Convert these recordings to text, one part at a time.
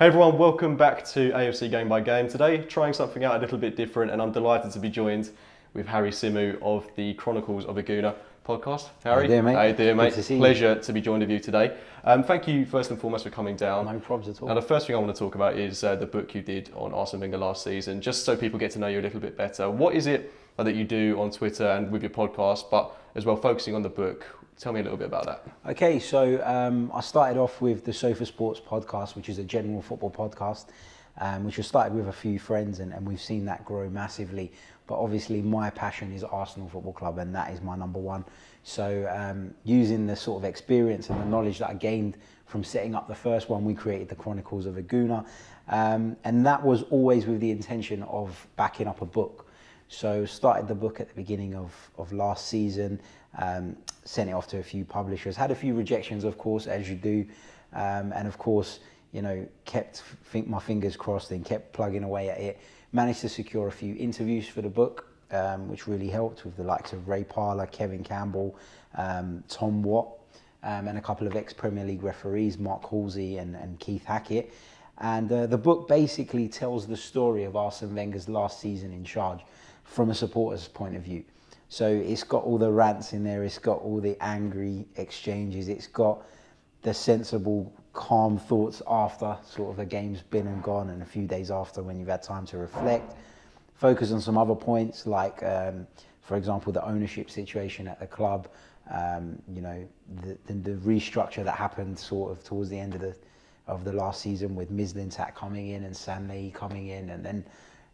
Hey everyone, welcome back to AFC Game by Game. Today, trying something out a little bit different, and I'm delighted to be joined with Harry Symeou of the Chronicles of a Gooner podcast. Harry, how you doing, mate? How you doing, mate? Good to see you. Pleasure to be joined with you today. Thank you first and foremost for coming down. No problems at all. Now, the first thing I want to talk about is the book you did on Arsene Wenger last season, just so people get to know you a little bit better. What is it that you do on Twitter and with your podcast, but as well focusing on the book? Tell me a little bit about that. Okay, so I started off with the Sofa Sports podcast, which is a general football podcast, which was started with a few friends, and we've seen that grow massively. But obviously my passion is Arsenal Football Club, and that is my number one. So using the sort of experience and the knowledge that I gained from setting up the first one, we created the Chronicles of a Gooner. And that was always with the intention of backing up a book. So started the book at the beginning of last season, sent it off to a few publishers, had a few rejections, of course, as you do. And of course, you know, kept my fingers crossed and kept plugging away at it. Managed to secure a few interviews for the book, which really helped, with the likes of Ray Parlour, Kevin Campbell, Tom Watt, and a couple of ex-Premier League referees, Mark Halsey and Keith Hackett. And the book basically tells the story of Arsene Wenger's last season in charge from a supporter's point of view. So it's got all the rants in there, it's got all the angry exchanges, it's got the sensible, calm thoughts after sort of a game's been and gone, and a few days after when you've had time to reflect. Focus on some other points like, for example, the ownership situation at the club, you know, the restructure that happened sort of towards the end of the last season, with Mislintat coming in and Sanley coming in, and then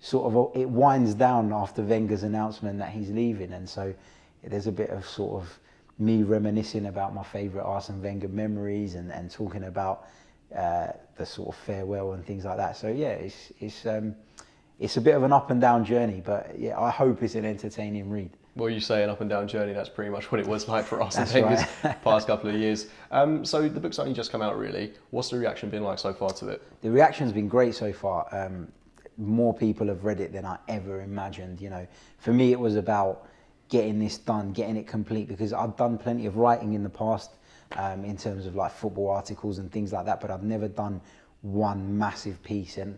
sort of it winds down after Wenger's announcement that he's leaving. And so there's a bit of sort of me reminiscing about my favourite Arsene Wenger memories and talking about the sort of farewell and things like that. So yeah, it's a bit of an up and down journey, but yeah, I hope it's an entertaining read. Well, you say an up and down journey, that's pretty much what it was like for Arsene Wenger's past couple of years. So the book's only just come out, really. What's the reaction been like so far to it? The reaction's been great so far. More people have read it than I ever imagined. You know, for me it was about getting this done, getting it complete, because I've done plenty of writing in the past in terms of like football articles and things like that, but I've never done one massive piece. And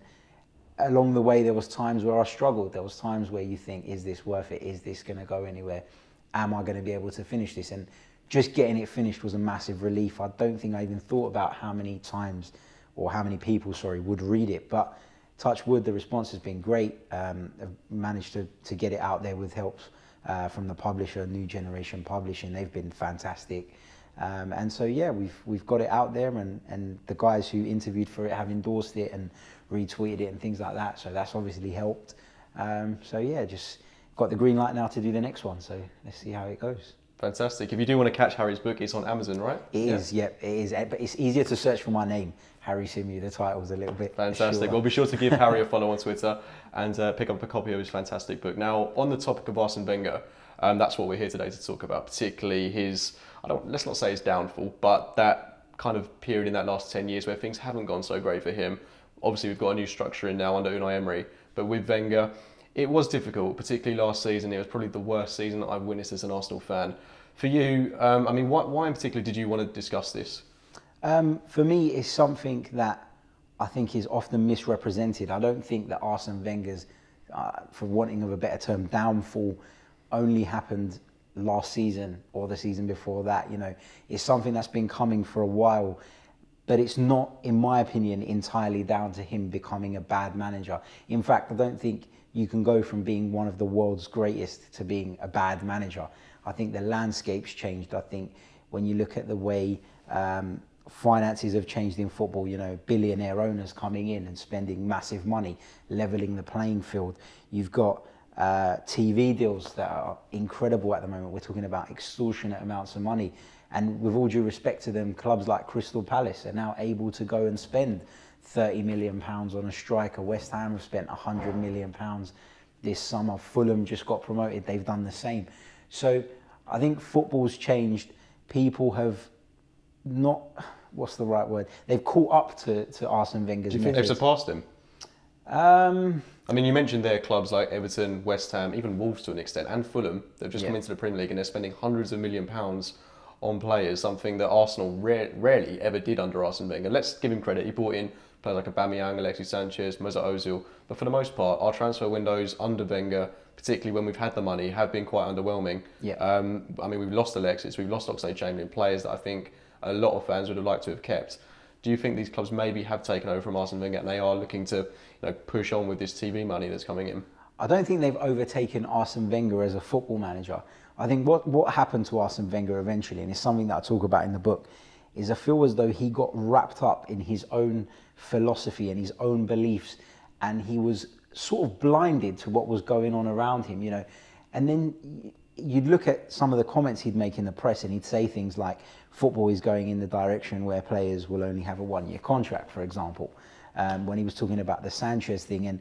along the way there was times where I struggled. There was times where you think, is this worth it? Is this going to go anywhere? Am I going to be able to finish this? And just getting it finished was a massive relief. I don't think I even thought about how many times, or how many people, sorry, would read it. But touch wood, the response has been great. I've managed to get it out there with help from the publisher, New Generation Publishing. They've been fantastic. And so yeah, we've got it out there, and the guys who interviewed for it have endorsed it and retweeted it and things like that. So that's obviously helped. So yeah, just got the green light now to do the next one. So let's see how it goes. Fantastic. If you do want to catch Harry's book, it's on Amazon, right? It is, yep, it is. But it's easier to search for my name, Harry Symeou. The title's a little bit fantastic. shorter. Well, be sure to give Harry a follow on Twitter and pick up a copy of his fantastic book. Now, on the topic of Arsene Wenger, that's what we're here today to talk about, particularly his, let's not say his downfall, but that kind of period in that last 10 years where things haven't gone so great for him. Obviously, we've got a new structure in now under Unai Emery, but with Wenger, it was difficult, particularly last season. It was probably the worst season that I've witnessed as an Arsenal fan. For you, I mean, why in particular did you want to discuss this? For me, it's something that I think is often misrepresented. I don't think that Arsene Wenger's, for wanting of a better term, downfall only happened last season or the season before that. You know, it's something that's been coming for a while, but it's not, in my opinion, entirely down to him becoming a bad manager. In fact, I don't think you can go from being one of the world's greatest to being a bad manager. I think the landscape's changed. I think when you look at the way finances have changed in football, you know, billionaire owners coming in and spending massive money, levelling the playing field. You've got TV deals that are incredible at the moment. We're talking about extortionate amounts of money. And with all due respect to them, clubs like Crystal Palace are now able to go and spend £30 million on a striker. West Ham have spent £100 million this summer. Fulham just got promoted. They've done the same. So I think football's changed. People have not, what's the right word? They've caught up to Arsene Wenger's. Do you think they've surpassed him? I mean, you mentioned there clubs like Everton, West Ham, even Wolves to an extent, and Fulham. They've just come into the Premier League and they're spending hundreds of £1 millions on players, something that Arsenal rarely ever did under Arsene Wenger. Let's give him credit. He brought in players like Aubameyang, Alexis Sanchez, Mesut Ozil. But for the most part, our transfer windows under Wenger, particularly when we've had the money, have been quite underwhelming. Yeah. I mean, we've lost Alexis, we've lost Oxlade-Chamberlain, players that I think a lot of fans would have liked to have kept. Do you think these clubs maybe have taken over from Arsene Wenger and they are looking to push on with this TV money that's coming in? I don't think they've overtaken Arsene Wenger as a football manager. I think what happened to Arsene Wenger eventually, and it's something that I talk about in the book, is I feel as though he got wrapped up in his own philosophy and his own beliefs, and he was sort of blinded to what was going on around him, And then you'd look at some of the comments he'd make in the press, and he'd say things like, football is going in the direction where players will only have a one-year contract, for example, when he was talking about the Sanchez thing.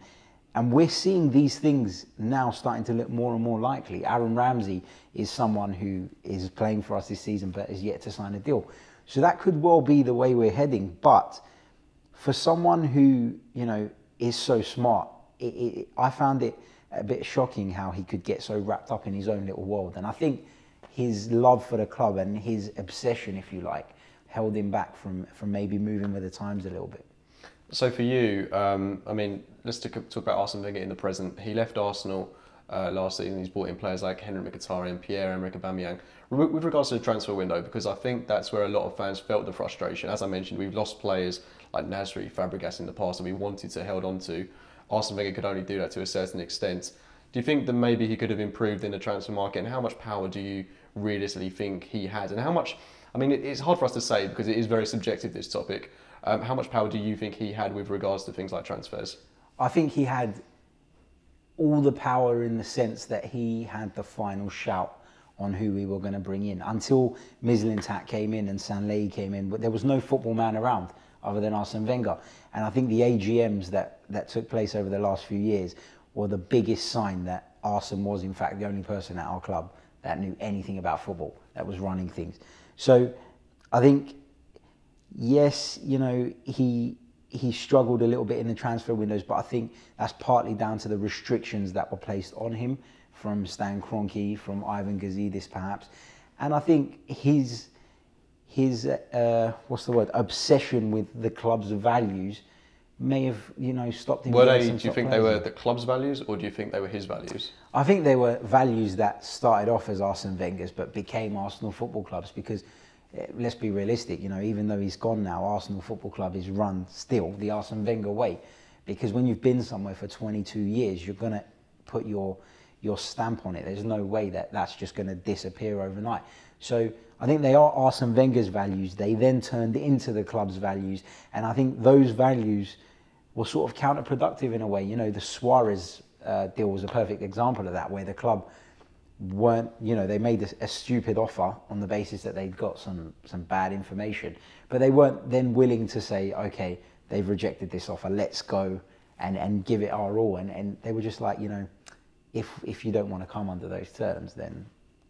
And we're seeing these things now starting to look more and more likely. Aaron Ramsey is someone who is playing for us this season but is yet to sign a deal. So that could well be the way we're heading. But for someone who, is so smart, I found it a bit shocking how he could get so wrapped up in his own little world. And I think his love for the club and his obsession, if you like, held him back from maybe moving with the times a little bit. So for you, let's talk about Arsene Wenger in the present. He left Arsenal last season. He's brought in players like Henrik Mkhitaryan, Pierre-Emerick Aubameyang. With regards to the transfer window, because I think that's where a lot of fans felt the frustration. As I mentioned, we've lost players like Nasri, Fabregas in the past that we wanted to hold on to. Arsene Wenger could only do that to a certain extent. Do you think that maybe he could have improved in the transfer market? And how much power do you realistically think he had? And how much, it's hard for us to say because it is very subjective, this topic. How much power do you think he had with regards to things like transfers? I think he had all the power in the sense that he had the final shout on who we were going to bring in. Until Mislintat came in and Sanley came in, but there was no football man around other than Arsene Wenger. And I think the AGMs that took place over the last few years were the biggest sign that Arsene was in fact the only person at our club that knew anything about football, that was running things. So I think, yes, he struggled a little bit in the transfer windows, but I think that's partly down to the restrictions that were placed on him from Stan Kroenke, from Ivan Gazidis perhaps. And I think his obsession with the club's values may have, stopped him. Do you think they were the club's values, or do you think they were his values? I think they were values that started off as Arsene Wenger's, but became Arsenal Football Club's, because let's be realistic, even though he's gone now, Arsenal Football Club is run still the Arsene Wenger way. Because when you've been somewhere for 22 years, you're going to put your stamp on it. There's no way that's just going to disappear overnight. So I think they are Arsene Wenger's values. They then turned into the club's values. And I think those values were sort of counterproductive in a way. The Suarez deal was a perfect example of that, where the club weren't, they made a stupid offer on the basis that they'd got some bad information, but they weren't then willing to say, okay, they've rejected this offer, let's go and give it our all. And they were just like, if you don't want to come under those terms, then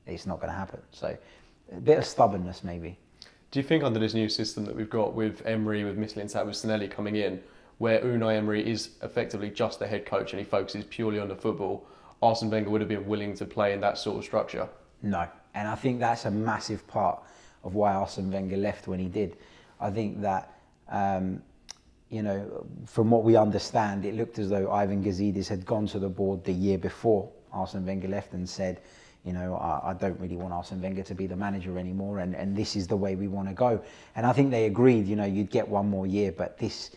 it's not going to happen. So a bit of stubbornness maybe. Do you think under this new system that we've got with Emery, with Mislintat, with Sanelli coming in, where Unai Emery is effectively just the head coach and he focuses purely on the football, Arsene Wenger would have been willing to play in that sort of structure? No, and I think that's a massive part of why Arsene Wenger left when he did. I think that, from what we understand, it looked as though Ivan Gazidis had gone to the board the year before Arsene Wenger left and said, I don't really want Arsene Wenger to be the manager anymore, and this is the way we want to go. And I think they agreed, you'd get one more year, but this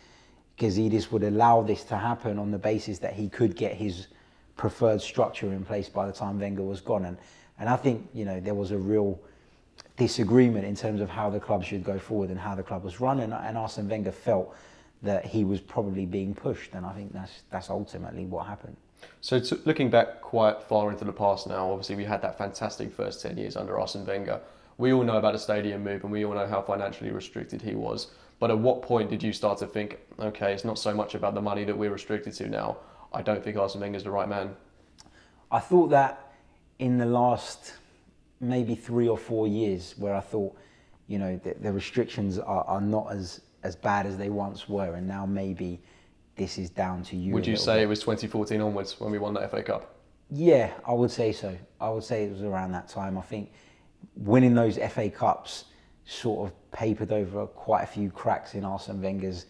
Gazidis would allow this to happen on the basis that he could get his preferred structure in place by the time Wenger was gone. And I think, there was a real disagreement in terms of how the club should go forward and how the club was run. And Arsene Wenger felt that he was probably being pushed. And I think that's ultimately what happened. So looking back quite far into the past now, obviously we had that fantastic first 10 years under Arsene Wenger. We all know about the stadium move and we all know how financially restricted he was. But at what point did you start to think, okay, it's not so much about the money that we're restricted to now. I don't think Arsene Wenger's the right man. I thought that in the last maybe 3 or 4 years, where I thought, the restrictions are not as bad as they once were, and now maybe this is down to you. Would you say it was 2014 onwards when we won the FA Cup? Yeah, I would say so. I would say it was around that time. I think winning those FA Cups sort of papered over quite a few cracks in Arsene Wenger's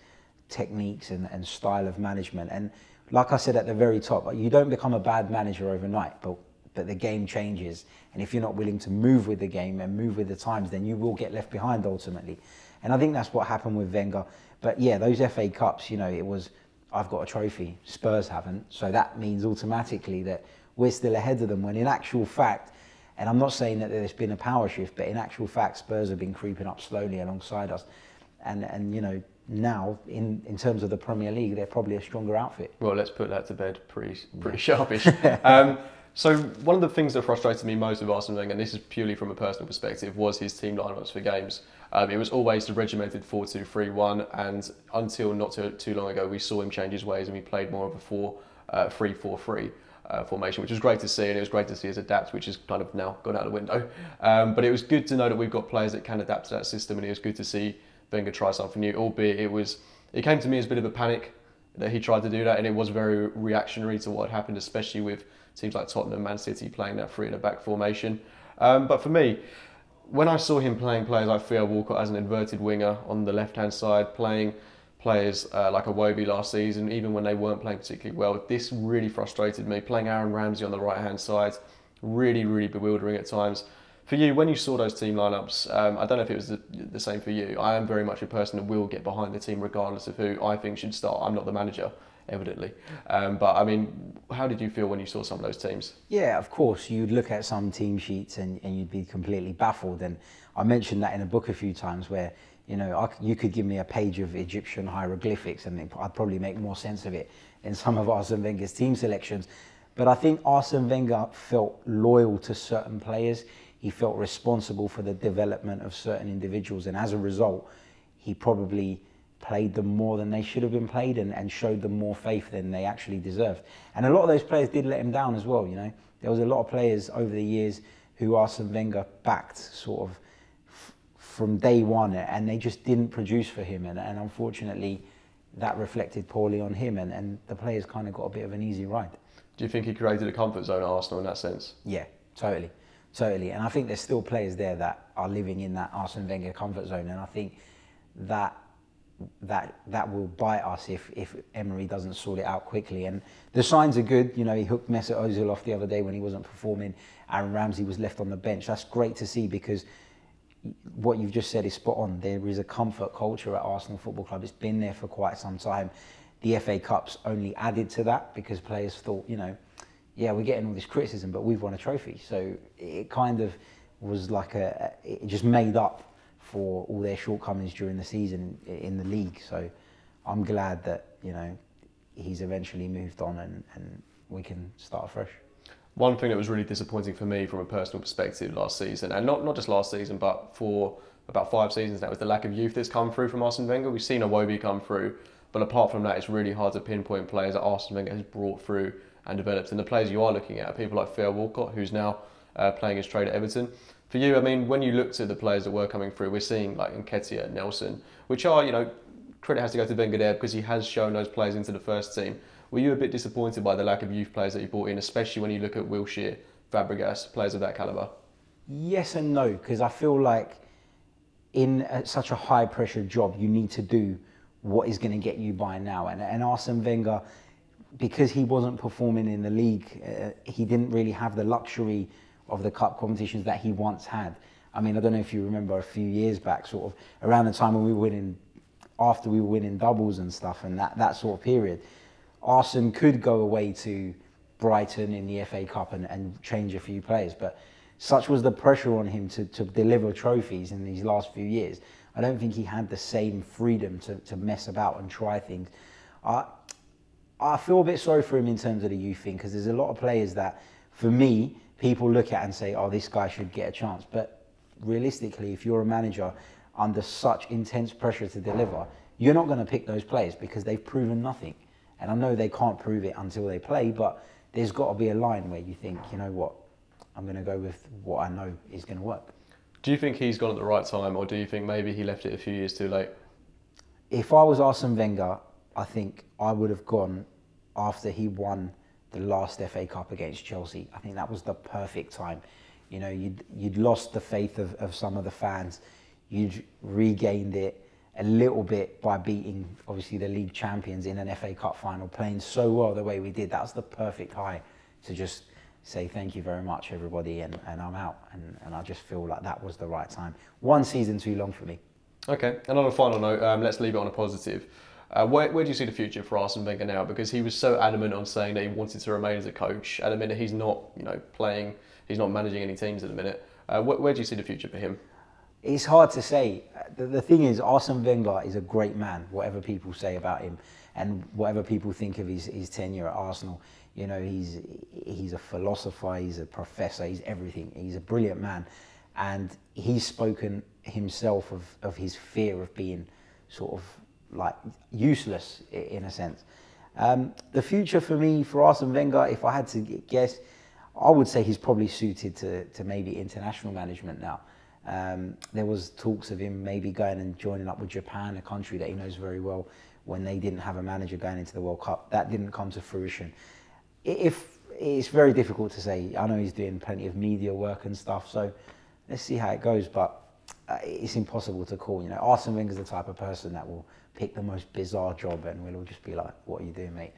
techniques and style of management. And like I said at the very top, you don't become a bad manager overnight, but the game changes. And if you're not willing to move with the game and move with the times, then you will get left behind ultimately. And I think that's what happened with Wenger. But yeah, those FA Cups, you know, it was, I've got a trophy, Spurs haven't. So that means automatically that we're still ahead of them, when in actual fact, and I'm not saying that there's been a power shift, but in actual fact, Spurs have been creeping up slowly alongside us. And you know, now in terms of the Premier League, they're probably a stronger outfit. Well, let's put that to bed pretty sharpish. So one of the things that frustrated me most with Arsene Wenger, and this is purely from a personal perspective, was his team lineups for games. It was always the regimented 4-2-3-1, and until not too long ago, we saw him change his ways and we played more of a 3-4-3 formation, which was great to see, and it was great to see us adapt, which has kind of now gone out the window. But it was good to know that we've got players that can adapt to that system, and it was good to see Wenger try something new, albeit it came to me as a bit of a panic that he tried to do that, and it was very reactionary to what had happened, especially with teams like Tottenham, Man City playing that 3 in a back formation. But for me, when I saw him playing players like Theo Walcott as an inverted winger on the left-hand side, playing players like Iwobi last season, even when they weren't playing particularly well, this really frustrated me. Playing Aaron Ramsey on the right-hand side, really, really bewildering at times. For you, when you saw those team lineups, I don't know if it was the same for you. I am very much a person that will get behind the team regardless of who I think should start. I'm not the manager, evidently. But I mean, how did you feel when you saw some of those teams? Yeah, of course. You'd look at some team sheets and you'd be completely baffled. And I mentioned that in a book a few times where, you know, you could give me a page of Egyptian hieroglyphics and I'd probably make more sense of it in some of Arsene Wenger's team selections. But I think Arsene Wenger felt loyal to certain players. He felt responsible for the development of certain individuals. And as a result, he probably played them more than they should have been played and showed them more faith than they actually deserved. And a lot of those players did let him down as well, you know. There was a lot of players over the years who Arsene Wenger backed sort of from day one, and they just didn't produce for him. And unfortunately, that reflected poorly on him, and the players kind of got a bit of an easy ride. Do you think he created a comfort zone at Arsenal in that sense? Yeah, totally. And I think there's still players there that are living in that Arsene Wenger comfort zone, and I think that will bite us if Emery doesn't sort it out quickly. And the signs are good. You know, he hooked Mesut Ozil off the other day when he wasn't performing. Aaron Ramsey was left on the bench. That's great to see, because what you've just said is spot on. There is a comfort culture at Arsenal Football Club. It's been there for quite some time. The FA Cups only added to that, because players thought, you know, yeah, we're getting all this criticism, but we've won a trophy. So it kind of was like it just made up for all their shortcomings during the season in the league. So I'm glad that, you know, he's eventually moved on and we can start afresh. One thing that was really disappointing for me from a personal perspective last season, and not just last season, but for about 5 seasons now, was the lack of youth that's come through from Arsene Wenger. We've seen Iwobi come through, but apart from that, it's really hard to pinpoint players that Arsene Wenger has brought through and developed. And the players you are looking at are people like Theo Walcott, who's now playing his trade at Everton. For you, I mean, when you looked at the players that were coming through, we're seeing like Nketiah, Nelson, which are, you know, credit has to go to Wenger there because he has shown those players into the first team. Were you a bit disappointed by the lack of youth players that you brought in, especially when you look at Wilshere, Fabregas, players of that calibre? Yes and no, because I feel like in such a high pressure job, you need to do what is going to get you by now. And Arsene Wenger, because he wasn't performing in the league, he didn't really have the luxury of the cup competitions that he once had. I mean, I don't know if you remember a few years back, sort of around the time when we were winning, after we were winning doubles and stuff, and that sort of period, Arsene could go away to Brighton in the FA Cup and change a few players, but such was the pressure on him to deliver trophies in these last few years. I don't think he had the same freedom to mess about and try things. I feel a bit sorry for him in terms of the youth thing, because there's a lot of players that, for me, people look at and say, oh, this guy should get a chance. But realistically, if you're a manager under such intense pressure to deliver, you're not going to pick those players because they've proven nothing. And I know they can't prove it until they play, but there's got to be a line where you think, you know what, I'm going to go with what I know is going to work. Do you think he's gone at the right time, or do you think maybe he left it a few years too late? If I was Arsene Wenger, I think I would have gone after he won the last FA Cup against Chelsea. I think that was the perfect time. You know, you'd lost the faith of some of the fans. You'd regained it. a little bit by beating, obviously, the league champions in an FA Cup final, playing so well the way we did. That was the perfect high to just say thank you very much, everybody, and I'm out. And I just feel like that was the right time. One season too long for me. Okay, and on a final note, let's leave it on a positive. Where do you see the future for Arsene Wenger now? Because he was so adamant on saying that he wanted to remain as a coach. At the minute, he's not, playing. He's not managing any teams at the minute. Where do you see the future for him? It's hard to say. The thing is, Arsene Wenger is a great man, whatever people say about him, and whatever people think of his tenure at Arsenal. He's a philosopher, he's a professor, he's everything. He's a brilliant man, and he's spoken himself of his fear of being sort of like useless in a sense. The future for me, for Arsene Wenger, if I had to guess, I would say he's probably suited to maybe international management now. There was talks of him maybe going and joining up with Japan, a country that he knows very well, when they didn't have a manager going into the World Cup. That didn't come to fruition. It's very difficult to say. I know he's doing plenty of media work and stuff, so let's see how it goes, but it's impossible to call. Arsene Wenger's the type of person that will pick the most bizarre job and we'll all just be like, what are you doing, mate?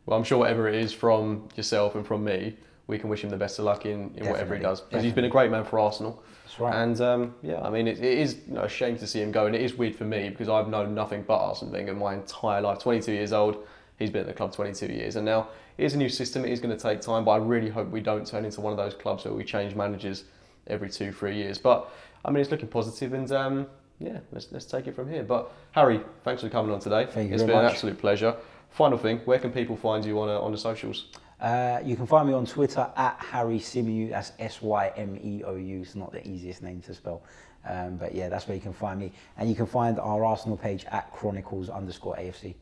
Well, I'm sure whatever it is from yourself and from me, we can wish him the best of luck in whatever he does. Because he's been a great man for Arsenal. That's right. And yeah, I mean, it is a shame to see him go. And it is weird for me because I've known nothing but Arsene Wenger my entire life. 22 years old, he's been at the club 22 years. And now it is a new system, it is going to take time, but I really hope we don't turn into one of those clubs where we change managers every 2-3 years. But I mean, it's looking positive and yeah, let's take it from here. But Harry, thanks for coming on today. Thank you It's very been much. an absolute pleasure. Final thing, where can people find you on the socials? You can find me on Twitter at Harry Symeou. That's Symeou. It's not the easiest name to spell. But yeah, that's where you can find me. And you can find our Arsenal page at Chronicles_AFC.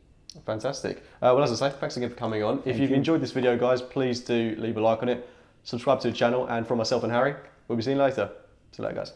Fantastic. Well, as I say, thanks again for coming on. If you've enjoyed this video, guys, please do leave a like on it. Subscribe to the channel. And from myself and Harry, we'll be seeing you later. See you later, guys.